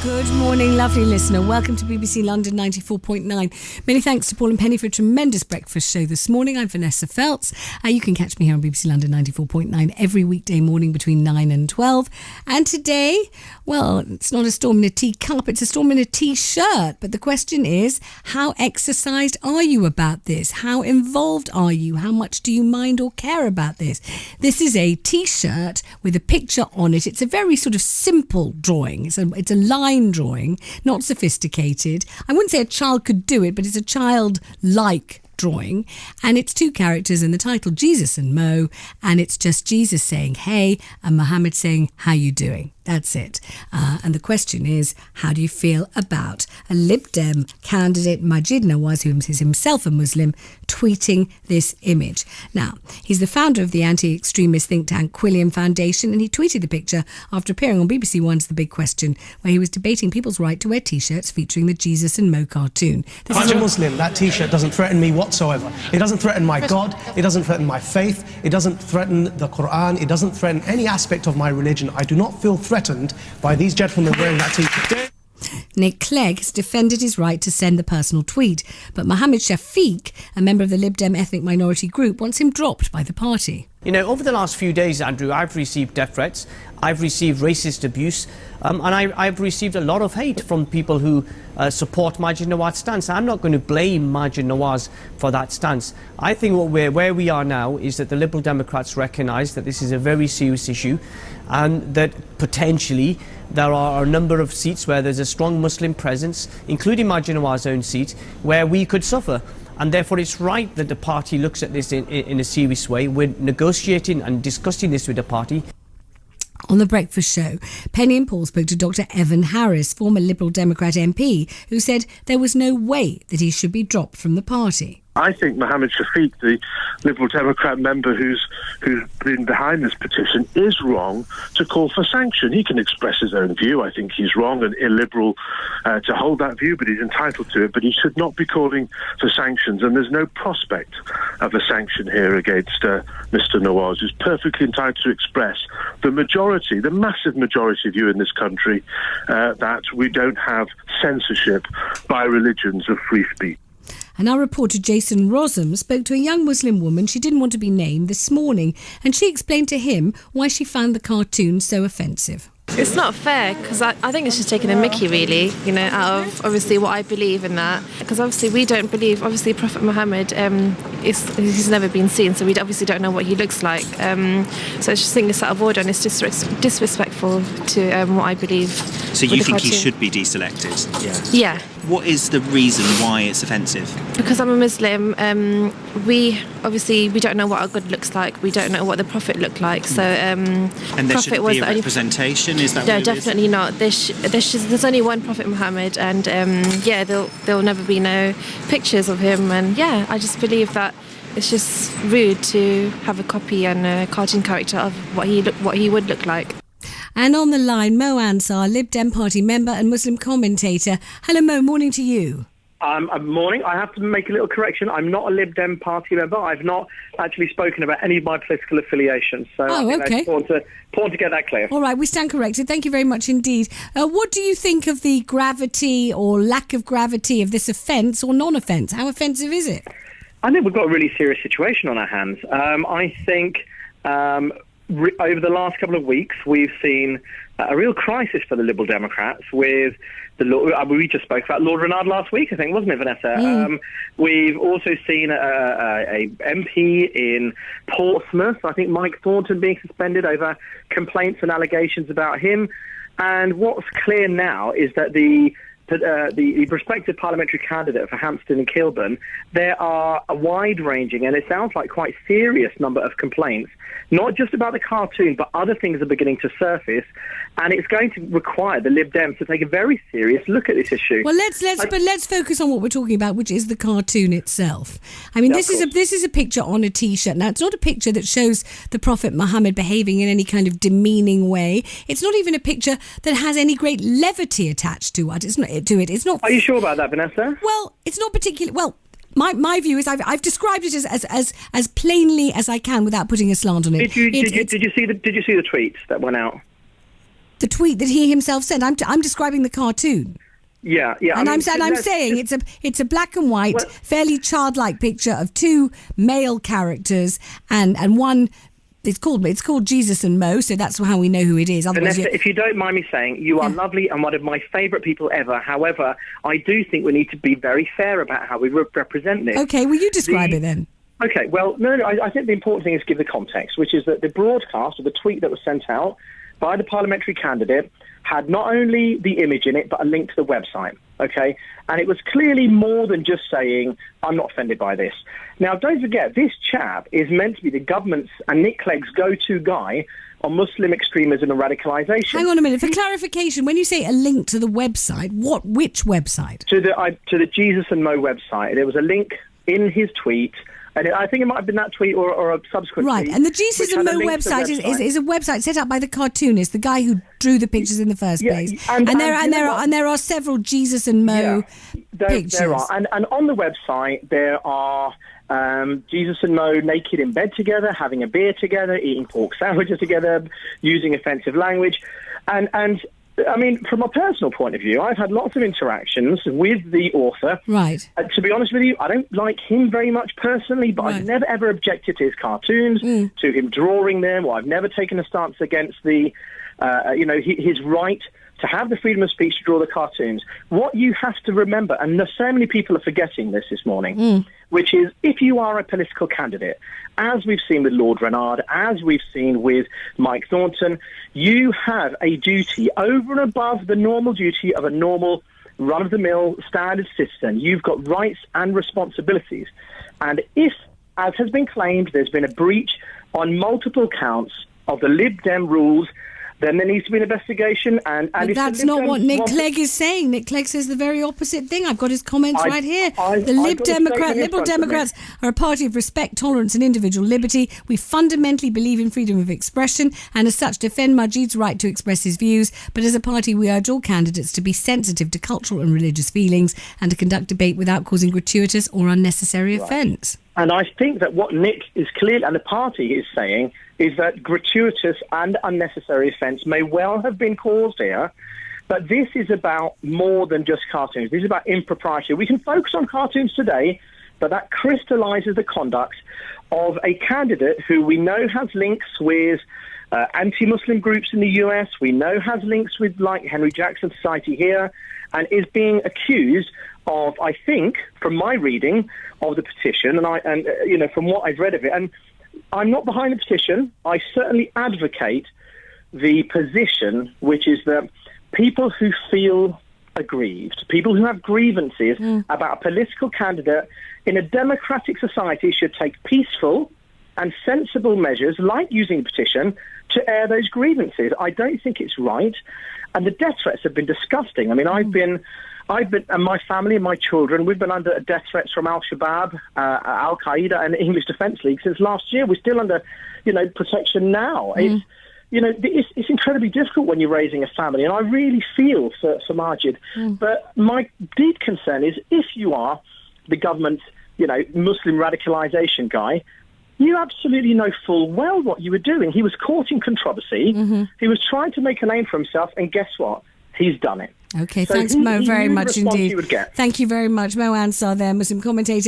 Good morning, lovely listener. Welcome to BBC London 94.9. Many thanks to Paul and Penny for a tremendous breakfast show this morning. I'm Vanessa Feltz. You can catch me here on BBC London 94.9 every weekday morning between 9 and 12. And today, well, it's not a storm in a teacup, it's a storm in a t-shirt. But the question is, how exercised are you about this? How involved are you? How much do you mind or care about this? This is a t-shirt with a picture on it. It's a very sort of simple drawing. It's a line drawing, not sophisticated. I wouldn't say a child could do it, but it's a childlike drawing, and it's two characters in the title, Jesus and Mo, and it's just Jesus saying hey and Mohammed saying how you doing. That's it. And the question is, how do you feel about a Lib Dem candidate, Majid Nawaz, who is himself a Muslim, tweeting this image? Now, he's the founder of the anti-extremist think tank Quilliam Foundation, and he tweeted the picture after appearing on BBC One's The Big Question, where he was debating people's right to wear T-shirts featuring the Jesus and Mo cartoon. I'm a Muslim. That T-shirt doesn't threaten me whatsoever. It doesn't threaten my God. It doesn't threaten my faith. It doesn't threaten the Quran. It doesn't threaten any aspect of my religion. I do not feel threatened by these gentlemen wearing that T-shirt. Nick Clegg has defended his right to send the personal tweet, but Mohammed Shafiq, a member of the Lib Dem ethnic minority group, wants him dropped by the party. You know, over the last few days, Andrew, I've received death threats, I've received racist abuse, and I've received a lot of hate from people who support Majid Nawaz's stance. I'm not going to blame Majid Nawaz for that stance. I think where we are now is that the Liberal Democrats recognise that this is a very serious issue, and that potentially there are a number of seats where there's a strong Muslim presence, including Majid Nawaz's own seat, where we could suffer. And therefore it's right that the party looks at this in a serious way. We're negotiating and discussing this with the party. On the breakfast show, Penny and Paul spoke to Dr. Evan Harris, former Liberal Democrat MP, who said there was no way that he should be dropped from the party. I think Mohammed Shafiq, the Liberal Democrat member who's been behind this petition, is wrong to call for sanction. He can express his own view. I think he's wrong and illiberal to hold that view, but he's entitled to it. But he should not be calling for sanctions, and there's no prospect of a sanction here against Mr. Nawaz, who's perfectly entitled to express the majority, the massive majority view in this country, that we don't have censorship by religions of free speech. And our reporter Jason Rosam spoke to a young Muslim woman she didn't want to be named this morning, and she explained to him why she found the cartoon so offensive. It's not fair, because I think it's just taking a mickey, really, you know, out of obviously what I believe in that. Because obviously we don't believe, obviously Prophet Muhammad, he's never been seen, so we obviously don't know what he looks like. So I just think it's out of order and it's disrespectful to what I believe. So you think he should be deselected? Yeah. What is the reason why it's offensive? Because I'm a Muslim, we don't know what our God looks like. We don't know what the Prophet looked like. So, and there shouldn't be a representation. Is that no, what it definitely is? Not. There's only one Prophet Muhammad, and there'll never be no pictures of him. And I just believe that it's just rude to have a copy and a cartoon character of what he would look like. And on the line, Mo Ansar, Lib Dem Party member and Muslim commentator. Hello, Mo. Morning to you. Morning. I have to make a little correction. I'm not a Lib Dem Party member. I've not actually spoken about any of my political affiliations. So I think okay. it's important to get that clear. All right, we stand corrected. Thank you very much indeed. What do you think of the gravity or lack of gravity of this offence or non-offence? How offensive is it? I think we've got a really serious situation on our hands. I think over the last couple of weeks, we've seen a real crisis for the Liberal Democrats with we just spoke about Lord Renard last week, I think, wasn't it, Vanessa? We've also seen a MP in Portsmouth, I think Mike Thornton, being suspended over complaints and allegations about him. And what's clear now is that the prospective parliamentary candidate for Hampstead and Kilburn, there are a wide-ranging, and it sounds like quite serious number of complaints, not just about the cartoon, but other things are beginning to surface, and it's going to require the Lib Dems to take a very serious look at this issue. Well, let's focus on what we're talking about, which is the cartoon itself. I mean, this is a picture on a T-shirt. Now, it's not a picture that shows the Prophet Muhammad behaving in any kind of demeaning way. It's not even a picture that has any great levity attached to it. It's not. Are you sure about that, Vanessa? Well, it's not particularly. Well, my view is I've described it as plainly as I can without putting a slant on it. Did you see the tweets that went out? the tweet that he himself sent. I'm describing the cartoon. Yeah. And I'm saying it's a black and white, fairly childlike picture of two male characters and one. It's called Jesus and Mo, so that's how we know who it is. Vanessa, if you don't mind me saying, you are lovely and one of my favourite people ever. However, I do think we need to be very fair about how we represent this. Okay, well, you describe it then. Okay, well, no, I think the important thing is to give the context, which is that the broadcast, or the tweet that was sent out by the parliamentary candidate, had not only the image in it, but a link to the website, okay? And it was clearly more than just saying, I'm not offended by this. Now, don't forget, this chap is meant to be the government's and Nick Clegg's go-to guy on Muslim extremism and radicalisation. Hang on a minute. For clarification, when you say a link to the website, which website? To the Jesus and Mo website. There was a link in his tweet. And I think it might have been that tweet or a subsequent tweet. Right, and the Jesus and Mo website is a website set up by the cartoonist, the guy who drew the pictures in the first place. And there are several Jesus and Mo pictures. There are, and on the website there are Jesus and Mo naked in bed together, having a beer together, eating pork sandwiches together, using offensive language, and. I mean, from a personal point of view, I've had lots of interactions with the author. Right. To be honest with you, I don't like him very much personally, but I've never ever objected to his cartoons, to him drawing them, or I've never taken a stance against the, his right to have the freedom of speech to draw the cartoons. What you have to remember, and so many people are forgetting this morning, which is if you are a political candidate, as we've seen with Lord Renard, as we've seen with Mike Thornton, you have a duty over and above the normal duty of a normal run-of-the-mill standard citizen. You've got rights and responsibilities. And if, as has been claimed, there's been a breach on multiple counts of the Lib Dem rules, then there needs to be an investigation. And that's not what Nick Clegg is saying. Nick Clegg says the very opposite thing. I've got his comments right here. The Liberal Democrats are a party of respect, tolerance and individual liberty. We fundamentally believe in freedom of expression and as such defend Majid's right to express his views. But as a party, we urge all candidates to be sensitive to cultural and religious feelings and to conduct debate without causing gratuitous or unnecessary offence. And I think that what Nick is clearly, and the party is saying, is that gratuitous and unnecessary offence may well have been caused here, but this is about more than just cartoons. This is about impropriety. We can focus on cartoons today, but that crystallises the conduct of a candidate who we know has links with anti-Muslim groups in the US, we know has links with, like, Henry Jackson Society here, and is being accused of, I think, from my reading of the petition, and from what I've read of it, and I'm not behind the petition. I certainly advocate the position, which is that people who feel aggrieved, people who have grievances about a political candidate in a democratic society should take peaceful and sensible measures, like using a petition, to air those grievances. I don't think it's right. And the death threats have been disgusting. I mean, I've been, and my family and my children, we've been under death threats from Al-Shabaab, Al-Qaeda and the English Defence League since last year. We're still under, protection now. It's incredibly difficult when you're raising a family, and I really feel for Majid. But my deep concern is if you are the government's, Muslim radicalisation guy, you absolutely know full well what you were doing. He was courting controversy. He was trying to make a name for himself, and guess what? He's done it. Okay, so thanks, Mo, very much indeed. Thank you very much. Mo Ansar there, Muslim commentator.